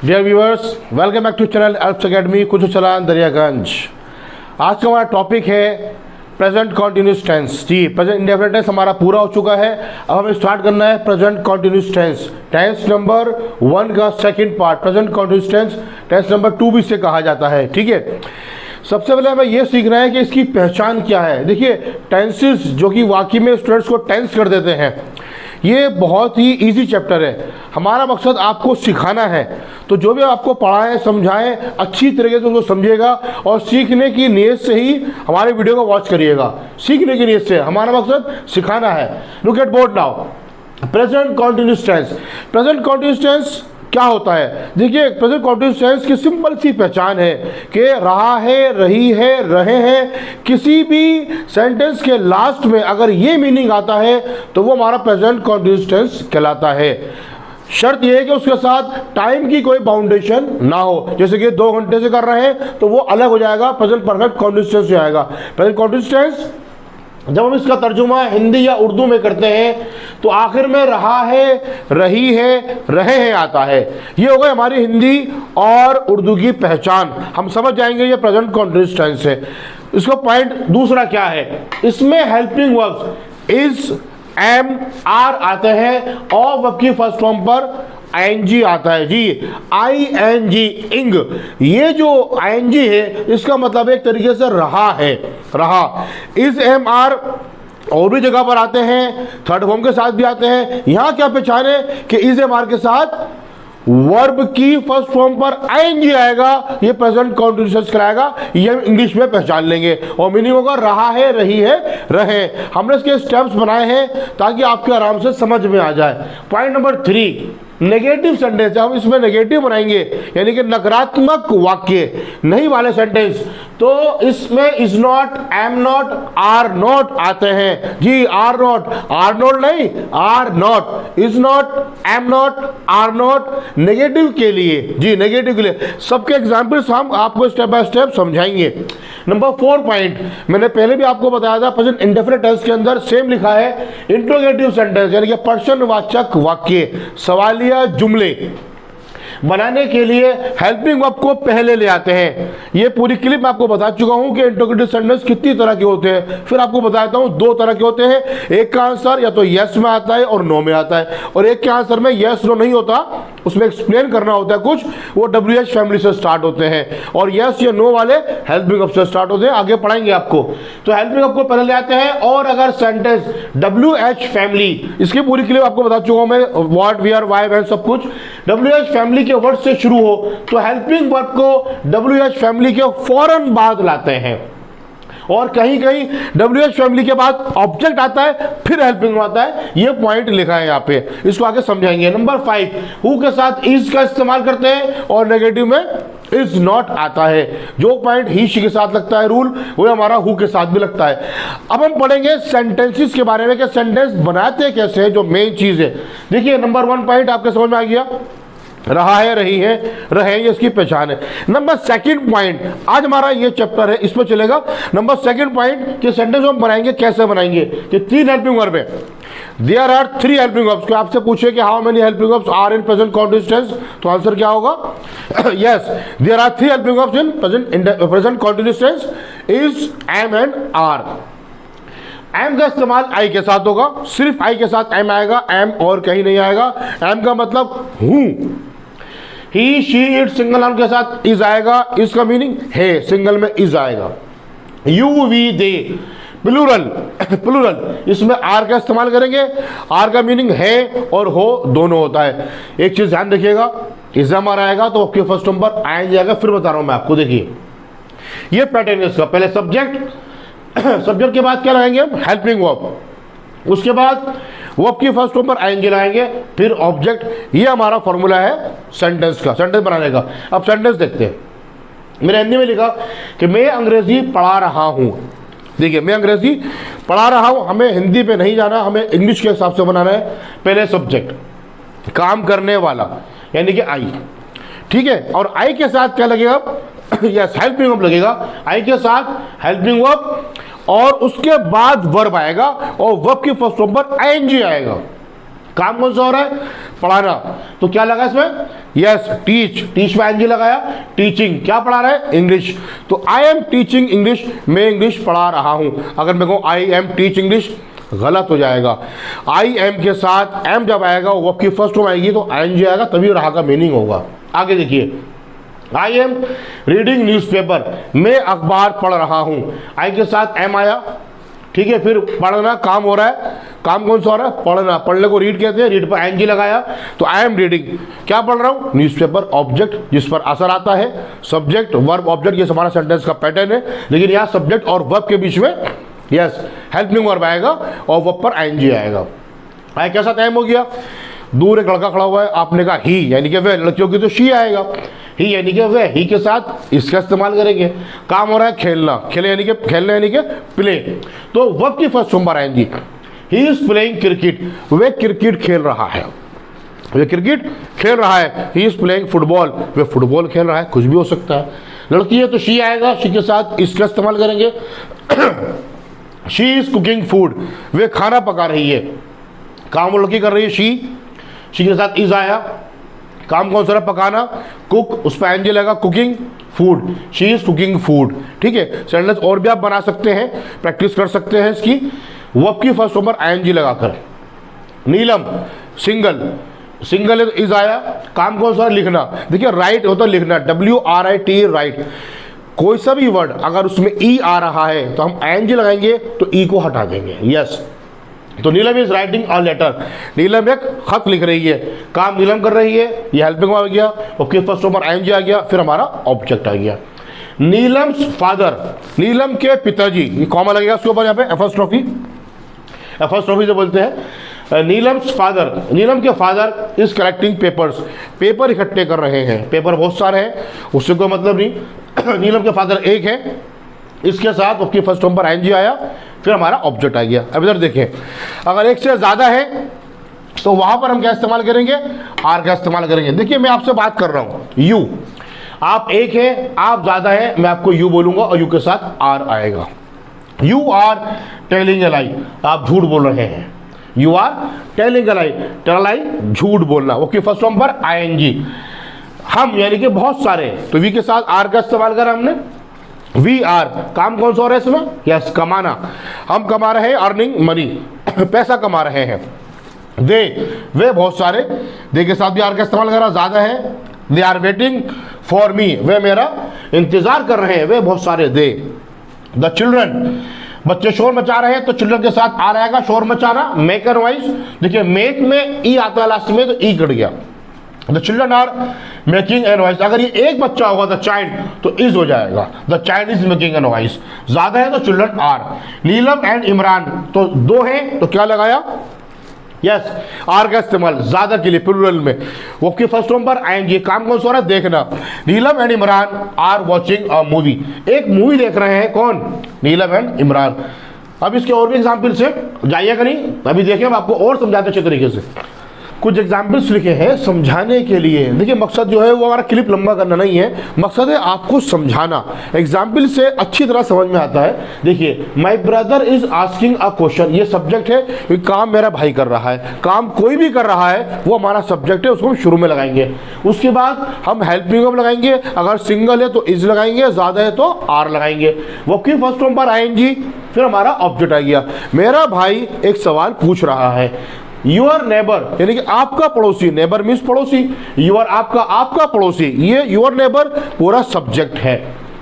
Dear viewers, welcome back to channel Alps academy Kucha Chelan Daryaganj. आज का हमारा टॉपिक है प्रेजेंट कॉन्टिन्यूस टेंस। जी, प्रेजेंट इंडेफिनिट टेंस हमारा पूरा हो चुका है। अब हमें स्टार्ट करना है present continuous tense. Tense number 1 का second part present continuous tense, tense number 2 भी इसे कहा जाता है। ठीक है, सबसे पहले हमें यह सीखना है कि इसकी पहचान क्या है। देखिए, टेंसेस जो कि वाकई में स्टूडेंट्स को टेंस कर देते हैं, ये बहुत ही इजी चैप्टर है। हमारा मकसद आपको सिखाना है, तो जो भी आपको पढ़ाएं समझाएं अच्छी तरीके से उसको समझिएगा और सीखने की नीयत से ही हमारे वीडियो को वॉच करिएगा। सीखने की नीयत से, हमारा मकसद सिखाना है। Look at board now. Present continuous tense. Present continuous tense क्या होता है? देखिए, प्रेजेंट कॉन्टिन्यूस टेंस की सिंपल सी पहचान है कि रहा है, रही है, रहे हैं। किसी भी सेंटेंस के लास्ट में अगर ये मीनिंग आता है तो वो हमारा प्रेजेंट कॉन्टिन्यूस टेंस कहलाता है। शर्त यह है कि उसके साथ टाइम की कोई बाउंडेशन ना हो। जैसे कि 2 घंटे से कर रहे हैं तो वो अलग हो जाएगा, प्रेजेंट परफेक्ट कॉन्टिन्यूस टेंस हो जाएगा। प्रेजेंट कॉन्टिन्यूस टेंस जब हम इसका तर्जुमा हिंदी या उर्दू में करते हैं तो आखिर में रहा है, रही है, रहे हैं आता है। ये हो गई हमारी हिंदी और उर्दू की पहचान। हम समझ जाएंगे ये प्रेजेंट कॉन्टिन्यूस टेंस है। इसका पॉइंट दूसरा क्या है? इसमें helping verbs is, am, are आते हैं और वर्ब की फर्स्ट फॉर्म पर आईएनजी आता है। जी, आईएनजी, इंग। ये जो आईएनजी है इसका मतलब एक तरीके से रहा है, रहा। इस, एम, आर और भी जगह पर आते हैं, थर्ड फॉर्म के साथ भी आते हैं। यहां क्या पहचान है कि इस, एम, आर के साथ वर्ब की फर्स्ट फॉर्म पर आईएनजी आएगा, ये प्रेजेंट कॉन्टिन्यूस कराएगा। ये हम इंग्लिश में पहचान लेंगे और मीनिंग होगा रहा है, रही है, रहे। हमने इसके स्टेप्स बनाए हैं ताकि आपके आराम से समझ में आ जाए। Point number 3, negative sentence. हम इसमें नेगेटिव बनाएंगे, यानी कि नकारात्मक वाक्य, नहीं वाले सेंटेंस। तो इसमें is not, am not, are not आते हैं। जी, आर नॉट नहीं, are not, is not, am not, are not negative के लिए। जी, नेगेटिव के लिए सबके एग्जाम्पल्स हम आपको स्टेप बाय स्टेप समझाएंगे। नंबर 4 पॉइंट, मैंने पहले भी आपको बताया था, प्रेजेंट इंडेफिनिट टेंस के अंदर सेम लिखा है इंट्रोगेटिव सेंटेंस, यानी कि प्रश्नवाचक वाक्य, सवालिया जुमले बनाने के लिए हेल्पिंग वर्ब को पहले ले आते हैं। ये पूरी क्लिप मैं आपको बता चुका हूं कि इंट्रोगेटिव सेंटेंस कितनी तरह के होते हैं। फिर आपको बताता हूं 2 तरह के होते हैं। एक का आंसर या तो यस में आता है और नो में आता है, और एक के आंसर में यस नो नहीं होता, उसमें एक्सप्लेन करना होता है कुछ। वो WH फैमिली से स्टार्ट होते हैं और यस या नो वाले हेल्पिंग वर्ब से स्टार्ट होते हैं। आगे पढ़ाएंगे आपको। तो हेल्पिंग वर्ब को पहले ले आते हैं। और अगर सेंटेंस WH फैमिली, इसकी पूरी क्लिप आपको बता चुका हूं मैं, व्हाट, वेयर, व्हाई, व्हेन, सब कुछ WH फैमिली के वर्ड से शुरू हो तो हेल्पिंग वर्ब को WH फैमिली के फौरन बाद लाते हैं। और कहीं कहीं WH फैमिली के बाद ऑब्जेक्ट आता है, फिर हेल्पिंग आता है। ये पॉइंट लिखा है यहाँ पे, इसको आगे समझाएंगे। नंबर 5, हु के साथ इज का इस्तेमाल करते हैं और नेगेटिव में इज नॉट आता है। जो पॉइंट ही शी के साथ लगता है रूल, वो हमारा हु के साथ भी लगता है। अब हम पढ़ेंगे सेंटेंसेस के बारे में कि सेंटेंस बनाते कैसे हैं, जो मेन चीज है। देखिए, नंबर 1 पॉइंट आपके समझ में आ गया, रहा है, रही है, रहे, ये इसकी पहचान है। नंबर 2 पॉइंट, आज हमारा ये चैप्टर है, इसमें चलेगा। नंबर 2 पॉइंट कि सेंटेंस हम बनाएंगे कैसे बनाएंगे, कि 3 हेल्पिंग वर्ब है। There are 3 helping verbs. को आपसे पूछे कि how many helping verbs are in present continuous tense, तो आंसर क्या होगा? Yes, there are 3 helping verbs in present continuous tense, is, am and are. Am का इस्तेमाल आई के साथ होगा, सिर्फ आई के साथ एम आएगा, एम और कहीं नहीं आएगा। एम का मतलब हूं। ही, शी, इट सिंगल नाउन के साथ इज आएगा, इसका मीनिंग है, सिंगल में इज आएगा। You, we, they plural, plural, इसमें आर का इस्तेमाल करेंगे। आर का मीनिंग है और हो दोनों होता है। एक चीज ध्यान रखिएगा, इज हमारा आएगा तो आपके फर्स्ट नंबर आए जाएगा। फिर बता रहा हूं मैं आपको, देखिए ये पैटर्न है इसका। पहले सब्जेक्ट, सब्जेक्ट के बाद क्या लगाएंगे हम? Helping verb. उसके बाद वर्ब की फर्स्ट फॉर्म पर आएंगे लाएंगे, फिर ऑब्जेक्ट। ये हमारा फॉर्मूला है सेंटेंस का, सेंटेंस बनाने का। अब सेंटेंस देखते हैं। मैंने हिंदी में लिखा कि मैं अंग्रेजी पढ़ा रहा हूं। देखिए, मैं अंग्रेजी पढ़ा रहा हूं, हमें हिंदी पे नहीं जाना, हमें इंग्लिश के हिसाब से बनाना है। पहले सब्जेक्ट, काम करने वाला, यानी कि आई। ठीक है, और आई के साथ क्या लगेगा? यस, हेल्पिंग वर्ब लगेगा। आई के साथ हेल्पिंग वर्ब और उसके बाद वर्ब आएगा और वर्ब की फर्स्ट फॉर्म पर आईएनजी आएगा। काम कौन सा हो रहा है? पढ़ाना। तो क्या लगा इसमें? Yes, teach. टीच में एनजी लगाया, टीचिंग। क्या पढ़ा रहा है? इंग्लिश। तो आई एम टीचिंग इंग्लिश, मैं इंग्लिश पढ़ा रहा हूं। अगर मैं कहूं आई एम टीच इंग्लिश, गलत हो जाएगा। आई एम के साथ एम जब आएगा वो की फर्स्ट फॉर्म आएगी तो एनजी आएगा, तभी रहा का मीनिंग होगा। आगे देखिए, आई एम रीडिंग न्यूज़पेपर, मैं अखबार पढ़ रहा हूं। आई के साथ एम आया, ठीक है। फिर पढ़ना काम हो रहा है, काम कौन सा हो रहा है? पढ़ना। पढ़ने को रीड कहते हैं, रीड पर एनजी लगाया तो आई एम रीडिंग, क्या पढ़ रहा हूँ? न्यूज़पेपर। ऑब्जेक्ट जिस पर असर आता है, सब्जेक्ट वर्ब ऑब्जेक्ट, ये हमारा सेंटेंस का पैटर्न है। लेकिन यहाँ सब्जेक्ट और वर्ब के बीच में यस हेल्पिंग वर्ब आएगा और वर्ब पर एनजी आएगा। आई के साथ एम हो गया। दूर एक लड़का खड़ा हुआ है, आपने कहा ही, यानी कि वह। लड़कियों की तो शी आएगा, ही यानी कि वह। ही के साथ इसका इस्तेमाल करेंगे। काम हो रहा है खेलना, खेले यानी कि खेलना यानी कि प्ले, तो वर्ब की फर्स्ट फॉर्म पर आएंगी। ही इज प्लेइंग क्रिकेट, वह क्रिकेट खेल रहा है, वह क्रिकेट खेल रहा है। ही इज प्लेइंग फुटबॉल, वह फुटबॉल खेल रहा है, कुछ भी हो सकता है। लड़की है तो शी आएगा, शी के साथ इसका इस्तेमाल करेंगे। शी इज कुकिंग फूड, वह खाना पका रही है। काम वो लड़की कर रही है, शी के साथ इज आया। काम कौन सा रहा? पकाना। कुक, उस पर एनजी लगा, cooking food, she is cooking food, ठीक है। सेंटेंस और भी आप बना सकते हैं, प्रैक्टिस कर सकते हैं इसकी। वर्ब की फर्स्ट फॉर्म पर आईएनजी लगाकर। नीलम सिंगल, सिंगल है तो इज आया। काम कौन सा? लिखना। देखिए राइट होता है लिखना, WRIT राइट। कोई सा भी वर्ड अगर उसमें ई आ रहा है तो हम आईएनजी लगाएंगे तो ई को हटा देंगे। यस, तो नीलम इज राइटिंग अ लेटर, नीलम एक खत लिख रही है। काम नीलम कर रही है, ये हेल्पिंग आ गया, ओके फर्स्ट फॉर्म पर आईएनजी आ गया, फिर हमारा ऑब्जेक्ट आ गया। नीलम्स फादर, नीलम के पिताजी, ये कॉमा लगेगा उसके ऊपर, यहाँ पे एफर्स्ट्रॉफी से बोलते हैं। नीलम्स फादर, नीलम के father is collecting papers, paper इकट्ठे कर रहे हैं। पेपर बहुत सारे हैं, उससे कोई मतलब नहीं। नीलम के फादर एक है, इसके साथ उसकी फर्स्ट फॉर्म पर आईएनजी आया, फिर हमारा ऑब्जेक्ट आ गया। अब इधर देखें, अगर एक से ज़्यादा है तो वहाँ पर हम क्या इस्तेमाल करेंगे? आर का इस्तेमाल करेंगे। देखिए मैं आपसे बात कर रहा हूँ, यू, आप एक है, आप ज़्यादा है, मैं आपको यू बोलूँगा और यू के साथ आर आएगा। You are telling a lie, आप झूठ बोल रहे हैं। You are telling a lie, tell lie झूठ बोलना, ओके फर्स्ट फॉर्म पर आईएनजी। हम यानी कि बहुत सारे, तो वी के साथ आर का इस्तेमाल करा हमने। वी आर, काम कौन सा हो रहा है इसमें? यस, कमाना। हम कमा रहे हैं, अर्निंग मनी, पैसा कमा रहे हैं। दे, वे बहुत सारे, दे के साथ भी आर का इस्तेमाल करा, ज़्यादा है। They are waiting for me, वे मेरा इंतजार कर रहे हैं, वे बहुत सारे। दे, द चिल्ड्रन, बच्चे शोर मचा रहे हैं तो चिल्ड्रन के साथ आ रहेगा शोर मचाना, मेक एंड वॉइस। देखिए मेक में ई आता है लास्ट में तो ई कट गया। The children are making an voice, अगर ये एक बच्चा होगा द चाइल्ड तो इज हो जाएगा, the child is making an voice. ज्यादा है तो children are. Neelam and Imran, तो दो हैं तो क्या लगाया? यस, आर का इस्तेमाल ज्यादा के लिए प्लूरल में। वो की फर्स्ट फॉर्म पर आएंगे। काम कौन सा हो रहा है? देखना। Neelam and Imran are watching a movie, एक मूवी देख रहे हैं। कौन? नीलम एंड इमरान। अब इसके और भी एग्जाम्पल्स है, जाइएगा नहीं, अभी देखें हम आपको और समझाते अच्छे तरीके से। कुछ एग्जाम्पल्स लिखे हैं समझाने के लिए। देखिए मकसद जो है वो हमारा क्लिप लंबा करना नहीं है, मकसद है आपको समझाना। एग्जाम्पल से अच्छी तरह समझ में आता है। देखिए, my brother is asking a question, ये सब्जेक्ट है, ये काम मेरा भाई कर रहा है। काम कोई भी कर रहा है वो हमारा सब्जेक्ट है, उसको हम शुरू में लगाएंगे। उसके बाद हम हेल्पिंग वर्ब लगाएंगे, अगर सिंगल है तो इज लगाएंगे, ज़्यादा है तो आर लगाएंगे। वो की फर्स्ट फॉर्म पर आएंगी, फिर हमारा ऑब्जेक्ट आ गया। मेरा भाई एक सवाल पूछ रहा है। यूर नेबर यानी कि आपका पड़ोसी, नेबर मीन्स पड़ोसी, यूर आपका पड़ोसी, ये यूर नेबर पूरा सब्जेक्ट है।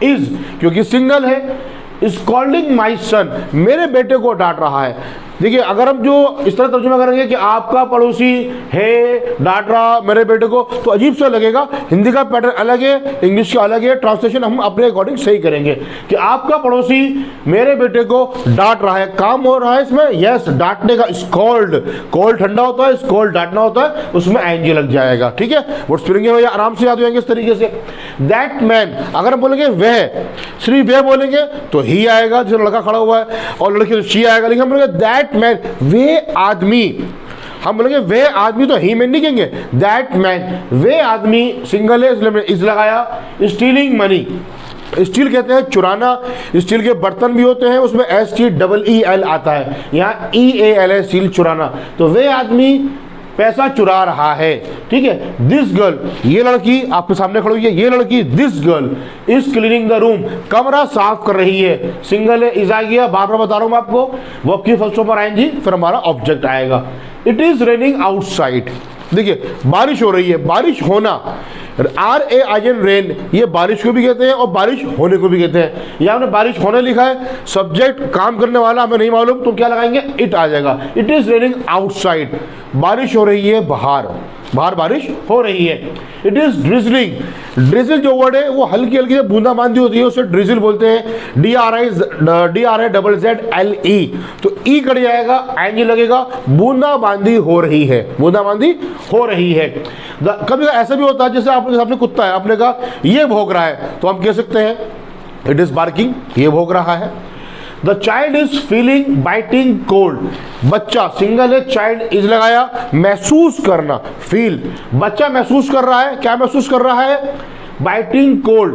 इज क्योंकि सिंगल है, इज कॉल्डिंग माई सन, मेरे बेटे को डांट रहा है। देखिए अगर हम जो इस तरह तर्जुमा करेंगे कि आपका पड़ोसी है डांट रहा मेरे बेटे को, तो अजीब सा लगेगा। हिंदी का पैटर्न अलग है, इंग्लिश का अलग है, ट्रांसलेशन हम अपने अकॉर्डिंग सही करेंगे कि आपका पड़ोसी मेरे बेटे को डांट रहा है। काम हो रहा है इसमें यस, डांटने का, स्कॉल्ड, कोल्ड ठंडा होता है, स्कॉल्ड डांटना होता है, उसमें आईएनजी लग जाएगा। ठीक है, वर्ड्स फिरेंगे भैया, आराम से याद हो जाएंगे इस तरीके से। दैट मैन, अगर हम बोलेंगे वह, सिर्फ वह बोलेंगे तो ही आएगा, जो लड़का खड़ा हुआ है, और लड़की तो शी आएगा। लेकिन हम बोलेंगे दैट मैन, वे आदमी, हम बोलेंगे वे आदमी तो ही मैन नहीं कहेंगे, दैट मैन, वे आदमी सिंगल है इसलिए इस लगाया। स्टीलिंग मनी, स्टील कहते हैं चुराना, स्टील के बर्तन भी होते हैं उसमें STEEL आता है, यहाँ EAL है, स्टील चुराना। तो वे आदमी पैसा चुरा रहा है, ठीक है। दिस गर्ल, ये लड़की आपके सामने खड़ी हुई है, ये लड़की this girl is cleaning the room, कमरा साफ कर रही है। सिंगल है, इज आ गया, बार बार बता रहा हूं मैं आपको, वर्ब की फर्स्ट फॉर्म आएंगी, फिर हमारा ऑब्जेक्ट आएगा। इट इज रेनिंग आउटसाइड, देखिए बारिश हो रही है, बारिश होना, RAIN रेन, ये बारिश को भी कहते हैं और बारिश होने को भी कहते हैं। यहाँ हमने बारिश होने लिखा है, सब्जेक्ट काम करने वाला हमें नहीं मालूम, तो क्या लगाएंगे, इट आ जाएगा। इट इज रेनिंग आउटसाइड, बारिश हो रही है बाहर, बाहर बारिश हो रही है। इट इज ड्रिजलिंग, ड्रिजल जो वर्ड है वो हल्की हल्की बूंदाबांदी होती है, उसे ड्रिजल बोलते हैं। DRIZZLE, तो ई कट जाएगा, ING लगेगा, बूंदाबांदी हो रही है, बूंदाबांदी हो रही है। कभी ऐसा भी होता है जैसे आपके सामने कुत्ता है, आपने कहा ये भौंक रहा है, तो हम कह सकते हैं इट इज बार्किंग, ये भौंक रहा है। The child is feeling biting cold, बच्चा सिंगल है, चाइल्ड इज लगाया, महसूस करना, फील, बच्चा महसूस कर रहा है, क्या महसूस कर रहा है, बाइटिंग कोल्ड,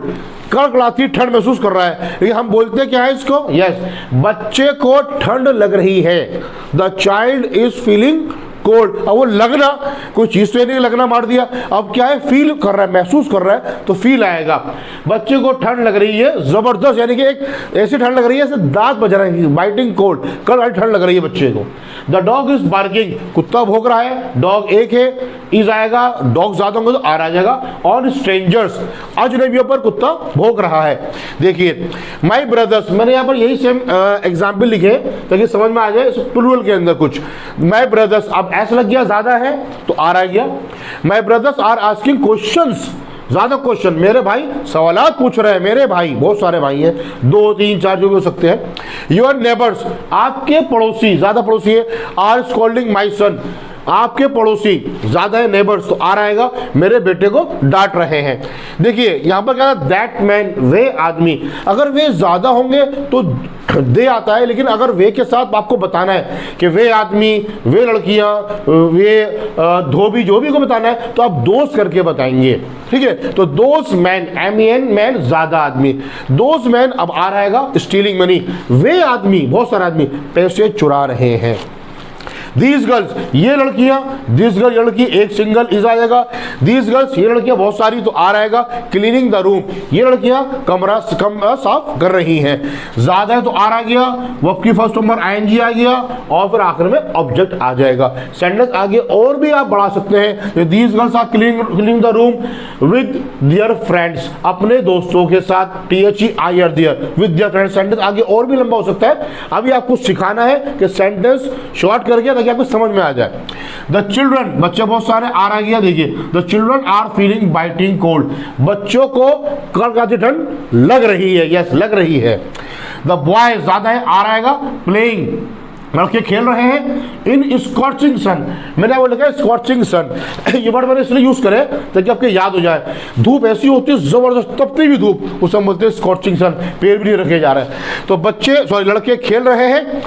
कड़कड़ाती ठंड महसूस कर रहा है। लेकिन हम बोलते क्या है इसको, यस, बच्चे को ठंड लग रही है। The child is feeling cold, अब वो लगना, कोई चीज तो नहीं लगना मार दिया, अब क्या है, फील कर रहा है, महसूस कर रहा है, तो फील आएगा। बच्चे को ठंड लग रही है जबरदस्त, यानी कि एक ऐसी ठंड लग रही है जैसे दांत बज रहे हैं, बाइटिंग कोल्ड, कल वाली ठंड लग रही है बच्चे को। द डॉग इज बार्किंग, कुत्ता भौंक रहा है, डॉग एक है, इज आएगा, डॉग ज्यादा होंगे तो आर आ जाएगा। ऑन स्ट्रेंजर्स, अजनबियों पर कुत्ता भौंक रहा है। देखिए माई ब्रदर्स, मैंने यहाँ पर यही सेम एग्जाम्पल लिखे ताकि समझ में आ जाए प्लूरल के अंदर कुछ। माई ब्रदर्स, अब ऐसा लग गया ज्यादा है तो आर आ गया। माई ब्रदर्स आर आस्किंग क्वेश्चंस, ज्यादा क्वेश्चन, मेरे भाई सवालात पूछ रहे हैं, मेरे भाई, बहुत सारे भाई हैं, 2 3 4 जो भी हो सकते हैं। योर नेबर्स, आपके पड़ोसी, ज्यादा पड़ोसी है, आर स्कॉल्डिंग माई सन, आपके पड़ोसी ज्यादा है, नेबर्स, तो आ रहेगा, मेरे बेटे को डांट रहे हैं। देखिए यहां पर क्या, दैट मैन, वे आदमी, अगर वे ज्यादा होंगे तो दे आता है, लेकिन अगर वे के साथ आपको बताना है कि वे आदमी, वे लड़कियां, वे धोबी, जो भी को बताना है तो आप दोस्त करके बताएंगे, ठीक है। तो दोस्त मैन, MEN मैन, ज्यादा आदमी, दोस्त मैन, अब आ रहेगा स्टीलिंग मनी, वे आदमी, बहुत सारे आदमी पैसे चुरा रहे हैं। दीज गर्ल्स, ये लड़कियां, दिस गर्ल, ये लड़की, एक सिंगल इज आएगा। दीज गर्ल्स, ये लड़कियां बहुत सारी, तो आ रहेगा क्लीनिंग द रूम, ये लड़कियां कमरा साफ कर रही हैं। ज्यादा है तो आर आ गया, वर्ब की फर्स्ट नंबर ING आ गया, और फिर आखिर में ऑब्जेक्ट आ जाएगा। सेंटेंस आगे और भी आप बढ़ा सकते हैं, these girls are cleaning the room with their friends, अपने दोस्तों के साथ, THEIR their, with their friends. Sentence आगे और भी लंबा हो सकता है, अभी आपको सिखाना है कि सेंटेंस शॉर्ट करके ताकि आपको समझ में आ जाए। द चिल्ड्रन, बच्चे बहुत सारे, आर आ गया, देखिए the children are feeling biting cold, बच्चों को कड़कड़ाती ठंड लग रही है, यस लग रही है। द बॉय, ज्यादा है, आर आएगा, प्लेइंग, लड़के खेल रहे हैं, इन स्कॉचिंग सन, मैंने वो लिखा है स्कॉचिंग सन, ये वर्ड मैंने इसलिए यूज करे ताकि आपको याद हो जाए। धूप ऐसी होती है जबरदस्त, तपती भी धूप, उसे हम बोलते हैं स्कॉचिंग सन, पेड़ भी नहीं रखे जा रहे हैं। तो बच्चे, सॉरी लड़के खेल रहे हैं,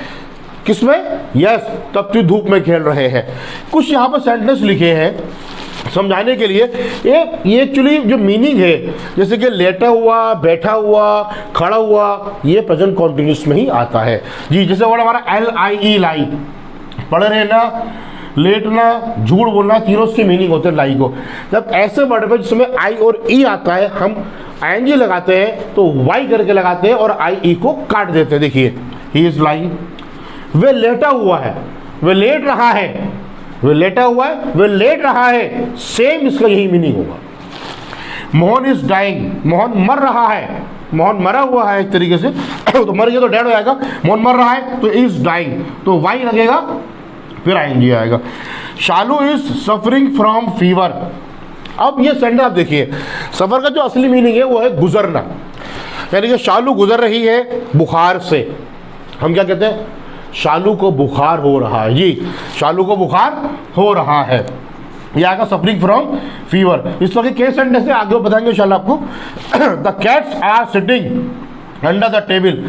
किसमें, यस तपती धूप में खेल रहे हैं। कुछ यहाँ पर सेंटेंस लिखे हैं समझाने के लिए, ये एक्चुअली जो मीनिंग है, जैसे कि लेटा हुआ, बैठा हुआ, खड़ा हुआ, ये प्रेजेंट कॉन्टिन्यूस में ही आता है जी। जैसे वर्ड हमारा LIE, लाई, पढ़ रहना, लेटना, झूठ बोलना, तीनों उसके मीनिंग होते हैं लाई को। जब ऐसे वर्ड में जिसमें I और E आता है, हम ING लगाते हैं तो Y करके लगाते हैं और IE को काट देते हैं। देखिए ही इज लाइंग, वे लेटा हुआ है, वे लेट रहा है, वे लेटा हुआ है, वे लेट रहा है, सेम इसका यही मीनिंग होगा। मोहन इज डाइंग, मोहन मर रहा है, मोहन मरा हुआ है एक तरीके से, तो मर गया तो डेड हो जाएगा, मोहन मर रहा है तो इज डाइंग, तो वाई लगेगा, फिर ING आएगा। शालू इज सफरिंग फ्रॉम फीवर, अब ये सेंटेंस आप देखिए, सफर का जो असली मीनिंग है वो है गुजरना, यानी कि शालू गुजर रही है बुखार से, हम क्या कहते हैं, शालू को बुखार हो रहा है जी, शालू को बुखार हो रहा है, ये आएगा सफरिंग फ्रॉम फीवर। इस वक्त के सेंटेंस से आगे बताएंगे इंशाल्लाह आपको। The cats are sitting under the table,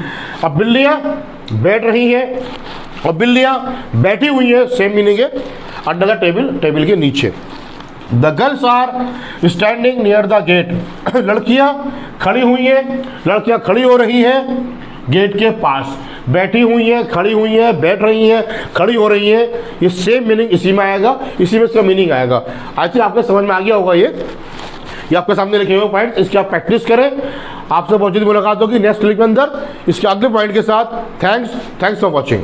अब बिल्लियां बैठ रही है और बिल्लियां बैठी हुई है, सेम मीनिंग है, अंडर द टेबल, टेबल के नीचे। The girls are standing near the gate, लड़कियां खड़ी हुई हैं, लड़कियां खड़ी हो रही हैं गेट के पास। बैठी हुई हैं, खड़ी हुई हैं, बैठ रही हैं, खड़ी हो रही हैं, ये सेम मीनिंग इसी में आएगा, इसी में इसका मीनिंग आएगा। आई थिंक आपके समझ में आ गया होगा ये आपके सामने लिखे हुए पॉइंट, इसकी आप प्रैक्टिस करें। आपसे बहुत जल्दी मुलाकात होगी नेक्स्ट क्लिप के अंदर इसके अगले पॉइंट के साथ। Thanks for watching.